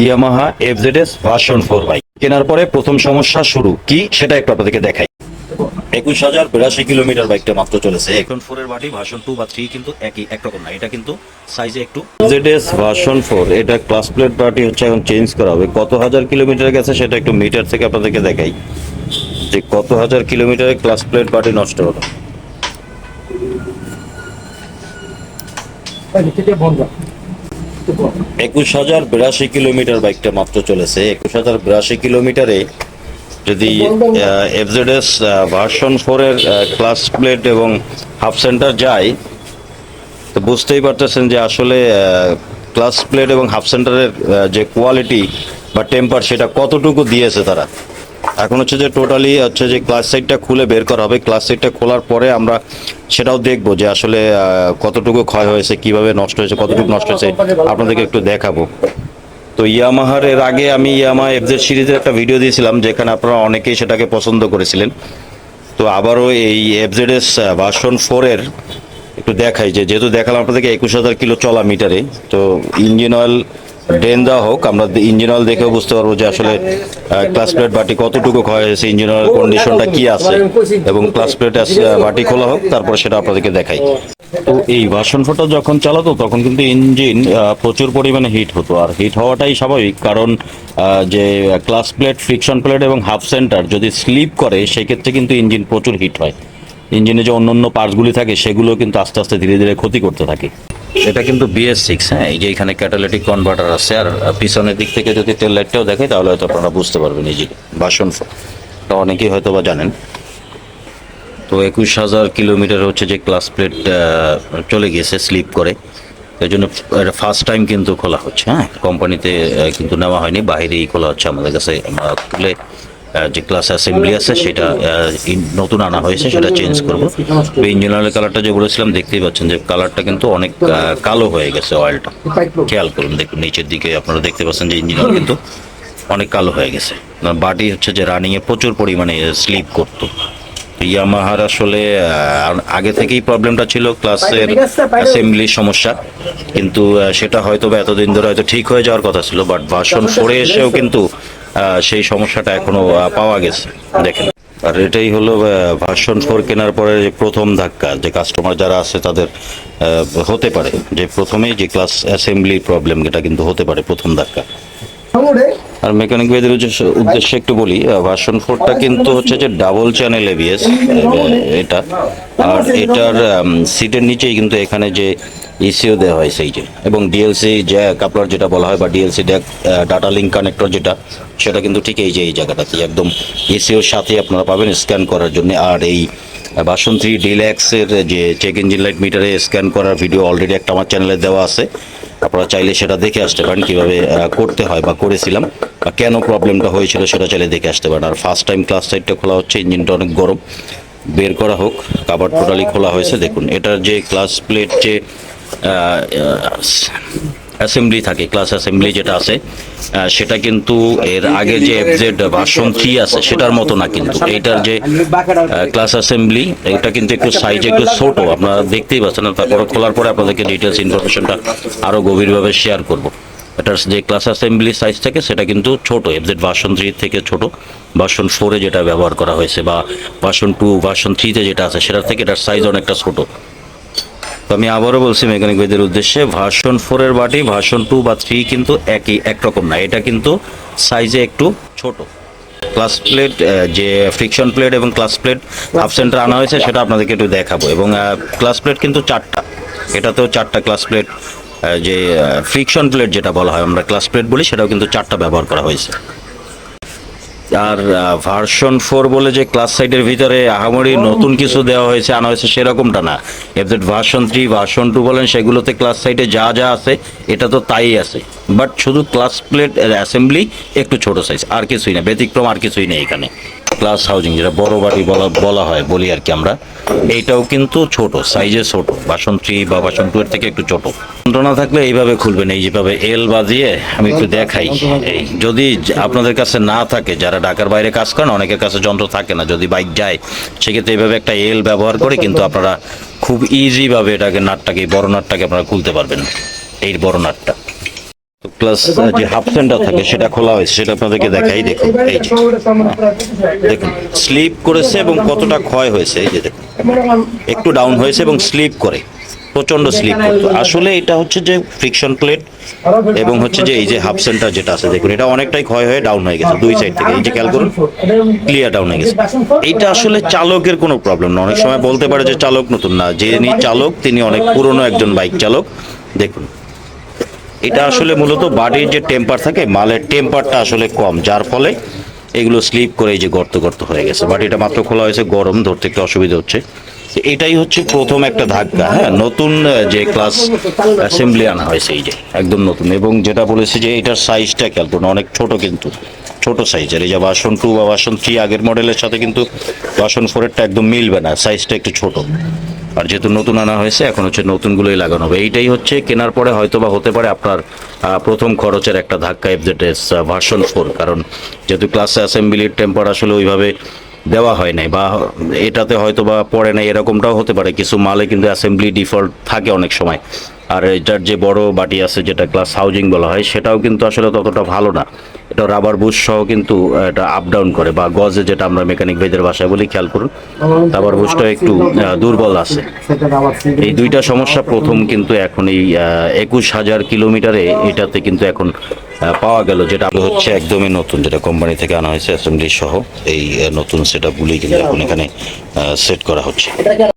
Yamaha FZS version 4 bike কেনার পরে প্রথম সমস্যা শুরু কি সেটা একটু আপনাদেরকে দেখাই। 21,082 কিলোমিটার বাইকটা মাত্র চলেছে। এখন 4 এর বাটি ভার্সন 2 বা 3 কিন্তু একরকম না, এটা কিন্তু সাইজে একটু। এফজেডএস ভার্সন 4 এটা ক্লাস প্লেট বাটি হচ্ছে এখন চেঞ্জ করা হবে। কত হাজার কিলোমিটার গেছে সেটা একটু মিটার থেকে আপনাদেরকে দেখাই যে কত হাজার কিলোমিটারে ক্লাস প্লেট বাটি নষ্ট হলো। 21,082 কিলোমিটার বাইকটা মাত্র চলেছে। 21,082 কিলোমিটারে যদি এফজেডএস ভার্সন 4 এর ক্লাস প্লেট এবং হাফ সেন্টার যায় তো বুঝতেই পারতেছেন যে আসলে ক্লাস প্লেট এবং হাফ সেন্টারের যে কোয়ালিটি বা টেম্পার সেটা কতটুকু দিয়েছে তারা। এখন হচ্ছে যে টোটালি হচ্ছে যে ক্লাস সাইডটা খুলে বের করা হবে। ক্লাস সাইডটা খোলার পরে আমরা সেটাও দেখবো যে আসলে কতটুকু ক্ষয় হয়েছে, কিভাবে নষ্ট হয়েছে, কতটুকু নষ্ট হয়েছে আপনাদেরকে একটু দেখাবো। তো ইয়ামাহার এর আগে আমি ইয়ামাহা এফজেড সিরিজের একটা ভিডিও দিয়েছিলাম যেখানে আপনারা অনেকেই সেটাকে পছন্দ করেছিলেন। তো আবারও এই এফজেডএস ভার্সন 4 এর একটু দেখাই যে যেহেতু দেখালাম আপনাদেরকে 21,000 কিলো চলা মিটারে, তো ইঞ্জিন অয়েল ড্রেন দেওয়া হোক, আমরা ইঞ্জিন অয়েল দেখেও বুঝতে পারবো যে আসলে ক্লাস প্লেট বাটি কতটুকু ক্ষয় হয়েছে, ইঞ্জিন অয়েল কন্ডিশনটা কি আছে, এবং ক্লাস প্লেট বাটি খোলা হোক তারপরে সেটা আপনাদেরকে দেখাই। তো এই ভার্সন 4টা যখন চালাতো তখন কিন্তু ইঞ্জিন প্রচুর পরিমাণে হিট হতো, আর হিট হওয়াটাই স্বাভাবিক, কারণ যে ক্লাস প্লেট, ফ্রিকশন প্লেট এবং হাফ সেন্টার যদি স্লিপ করে সেক্ষেত্রে কিন্তু ইঞ্জিন প্রচুর হিট হয়। ইঞ্জিনে যে অন্যান্য পার্টসগুলি থাকে সেগুলো কিন্তু আস্তে আস্তে ধীরে ধীরে ক্ষতি করতে থাকে। এটা কিন্তু BS6, হ্যাঁ, এই যে এখানে ক্যাটালিটিক কনভার্টার আছে, আর পিছনের দিক থেকে যদি তেল লাইটটাও দেখে তাহলে হয়তো আপনারা বুঝতে পারবেন এই যে ভার্সন 4, এটা অনেকেই হয়তো বা জানেন। তো 21,000 কিলোমিটার হচ্ছে যে ক্লাস প্লেট চলে গিয়েছে স্লিপ করে, এই জন্য ফার্স্ট টাইম কিন্তু খোলা হচ্ছে। হ্যাঁ, কোম্পানিতে কিন্তু নেওয়া হয়নি, বাইরেই খোলা হচ্ছে আমাদের কাছে। আমরা খুলে যে ক্লাস অ্যাসেম্বলি আছে সেটা নতুন আনা হয়েছে, সেটা চেঞ্জ করবো। ইঞ্জিন অয়েলের কালারটা যে বলেছিলাম দেখতেই পাচ্ছেন যে কালারটা কিন্তু অনেক কালো হয়ে গেছে। অয়েলটা খেয়াল করুন, দেখুন নিচের দিকে আপনারা দেখতে পাচ্ছেন যে ইঞ্জিন অয়েল কিন্তু অনেক কালো হয়ে গেছে। বাটি হচ্ছে যে রানিংয়ে প্রচুর পরিমাণে স্লিপ করতো। ইয়ামাহার আসলে আগে থেকেই প্রবলেমটা ছিল ক্লাসের অ্যাসেম্বলি সমস্যা, কিন্তু সেটা হয়তো বা এতদিন ধরে হয়তো ঠিক হয়ে যাওয়ার কথা ছিল, বাট ভার্সন 4-এ এসেও কিন্তু সেই সমস্যাটা এখনো পাওয়া গেছে। দেখেন, আর এটাই হলো ভার্সন 4 কেনার পরে প্রথম ধাক্কা, যে কাস্টমার যারা আছে তাদের হতে পারে যে প্রথমেই যে ক্লাস অ্যাসেম্বলি প্রবলেম, এটা কিন্তু হতে পারে প্রথম ধাক্কা। আর মেকানিক ভাইদের উদ্দেশ্যে একটু বলি, ভার্সন 4টা কিন্তু হচ্ছে যে ডাবল চ্যানেল ABS এটা, আর এটার সিটের নিচেই কিন্তু এখানে যে ECU দেওয়া হয় সেই যে, এবং DLC জ্যাক কাপলার যেটা বলা হয়, বা DLC ডাটা লিঙ্ক কানেক্টর যেটা, সেটা কিন্তু ঠিক এই যে এই জায়গাটাতে একদম ECUর সাথে আপনারা পাবেন স্ক্যান করার জন্য। আর এই ভার্সন 3 ডিলাক্সের যে চেক ইঞ্জিন লাইট মিটারে স্ক্যান করার ভিডিও অলরেডি একটা আমার চ্যানেলে দেওয়া আছে, আপনারা চাইলে সেটা দেখে আসতে পারেন কীভাবে করতে হয় বা করেছিলাম, বা কেন প্রবলেমটা হয়েছিল সেটা চাইলে দেখে আসতে পারেন। আর ফার্স্ট টাইম ক্লাস সাইডটা খোলা হচ্ছে, ইঞ্জিনটা অনেক গরম, বের করা হোক। কাভার টোটালি খোলা হয়েছে, দেখুন এটার যে ক্লাস প্লেট যে অ্যাসেম্বলি থাকে, ক্লাস অ্যাসেম্বলি যেটা আছে সেটা কিন্তু এর আগে যে এফজেড ভার্সন 3 আছে সেটার মতো না, কিন্তু এইটার যে ক্লাস অ্যাসেম্বলি এটা কিন্তু একটু সাইজ একটু ছোট, আপনারা দেখতেই পাচ্ছেন। তারপরে খোলার পরে আপনাদেরকে ডিটেলস ইনফরমেশনটা আরও গভীরভাবে শেয়ার করব। এটার যে ক্লাস অ্যাসেম্বলি সাইজ থাকে সেটা কিন্তু ছোট, এফজেড ভার্সন 3 থেকে ছোট। ভার্সন 4-এ যেটা ব্যবহার করা হয়েছে বা ভার্সন 2, ভার্সন 3-তে যেটা আছে সেটার থেকে এটার সাইজ অনেকটা ছোট। তো আমি আবারও বলছি মেকানিক ভাইদের উদ্দেশ্যে, ভার্সন 4-এর বাটি ভার্সন 2 বা 3 কিন্তু একরকম না, এটা কিন্তু সাইজে একটু ছোট। ক্লাস প্লেট যে ফ্রিকশন প্লেট এবং ক্লাস প্লেট হাফ সেন্টার আনা হয়েছে সেটা আপনাদেরকে একটু দেখাবো, এবং ক্লাস প্লেট কিন্তু 4টা, এটাতেও 4টা ক্লাস প্লেট, যে ফ্রিকশন প্লেট যেটা বলা হয় আমরা ক্লাস প্লেট বলি, সেটাও কিন্তু 4টা ব্যবহার করা হয়েছে। আর ভার্সন 4 বলে যে ক্লাস সাইডের ভিতরে আহামরি নতুন কিছু দেওয়া হয়েছে, আনা হয়েছে, সেরকমটা না। এফজেড ভার্সন 3, ভার্সন 2 বলেন, সেগুলোতে ক্লাস সাইডে যা যা আছে এটা তো তাই আছে, বাট শুধু ক্লাস প্লেট অ্যাসেম্বলি একটু ছোট সাইজ, আর কিছুই না, ব্যতিক্রম আর কিছুই নেই এখানে। ক্লাস হাউজিং যেটা বড় বাড়ি বলা হয় বলি আর কি আমরা, এইটাও কিন্তু ছোট সাইজে, ছোট ভার্সন 3 বা ভার্সন 2 এর থেকে একটু ছোট। যন্ত্রণা থাকলে এইভাবে খুলবেন, এই যেভাবে এল বাজিয়ে আমি একটু দেখাই। এই যদি আপনাদের কাছে না থাকে, যারা ঢাকার বাইরে কাজ করেন অনেকের কাছে যন্ত্র থাকে না, যদি বাইক যায় সেক্ষেত্রে এইভাবে একটা এল ব্যবহার করে কিন্তু আপনারা খুব ইজিভাবে এটাকে নাটটাকে, বড় নাটটাকে আপনারা খুলতে পারবেন, এই বড় নাটটা। প্লাস যে হাফ সেন্টার থাকে সেটা খোলা হয়েছে, সেটা আপনাদেরকে দেখাই। দেখুন এই যে দেখুন স্লিপ করেছে এবং কতটা ক্ষয় হয়েছে। এই যে দেখুন একটু ডাউন হয়েছে এবং স্লিপ করে, প্রচন্ড স্লিপ করতো। আসলে এটা হচ্ছে যে ফ্রিকশন প্লেট এবং হচ্ছে যে এই যে হাফ সেন্টার যেটা আছে, দেখুন এটা অনেকটাই ক্ষয় হয়ে ডাউন হয়ে গেছে দুই সাইড থেকে। এই যে খেয়াল করুন, ক্লিয়ার ডাউন হয়ে গেছে। এইটা আসলে চালকের কোনো প্রবলেম না। অনেক সময় বলতে পারে যে চালক নতুন, না, যিনি চালক তিনি অনেক পুরনো একজন বাইক চালক। দেখুন এটা আসলে মূলত বাডির যে টেম্পার থাকে, মালের টেম্পারটা আসলে কম, যার ফলে এগুলো স্লিপ করে এই যে গর্ত গর্ত হয়ে গেছে। বাটিটা মাত্র খোলা হয়েছে, গরম, ধরতে একটু অসুবিধা হচ্ছে। তো এটাই হচ্ছে প্রথম একটা ধাক্কা। হ্যাঁ, নতুন যে ক্লাস অ্যাসেম্বলি আনা হয়েছে, এই যে একদম নতুন। এবং যেটা বলেছি যে এটার সাইজটা খেয়াল করুন, অনেক ছোট, কিন্তু ছোট সাইজের। এই যে ভার্সন 2 বা ভার্সন 3 আগের মডেলের সাথে কিন্তু ভার্সন 4 এরটা একদম মিলবে না, সাইজটা একটু ছোট। আর যেহেতু নতুন আনা হয়েছে, এখন হচ্ছে নতুনগুলোই লাগানো হবে। এইটাই হচ্ছে কেনার পরে হয়তো বা হতে পারে আপনার প্রথম খরচের একটা ধাক্কা এফজেডএস ভার্সন 4। কারণ যেহেতু ক্লাস অ্যাসেম্বলির টেম্পার আসলে ওইভাবে দেওয়া হয় নাই, বা এটাতে হয়তো বা পড়ে নাই, এরকমটাও হতে পারে। কিছু মালে কিন্তু অ্যাসেম্বলি ডিফল্ট থাকে অনেক সময়। আর এটার যে বড় বাটি আছে, যেটা ক্লাস হাউজিং বলা হয়, সেটাও কিন্তু আসলে ততটা ভালো না। এটা রাবার বুশ সহ কিন্তু এটা আপ ডাউন করে, বা গজে যেটা আমরা মেকানিক ভাইদের ভাষায় বলি, খেয়াল করুন রাবার বুশটা একটু দুর্বল আছে। এই দুইটা সমস্যা প্রথম কিন্তু এখন এই 21,000 কিলোমিটারে এটাতে কিন্তু এখন পাওয়া গেল, যেটা হচ্ছে একদমই নতুন, যেটা কোম্পানি থেকে আনা হয়েছে অ্যাসেম্বলি সহ। এই নতুন সেট আপগুলি কিন্তু এখন এখানে সেট করা হচ্ছে।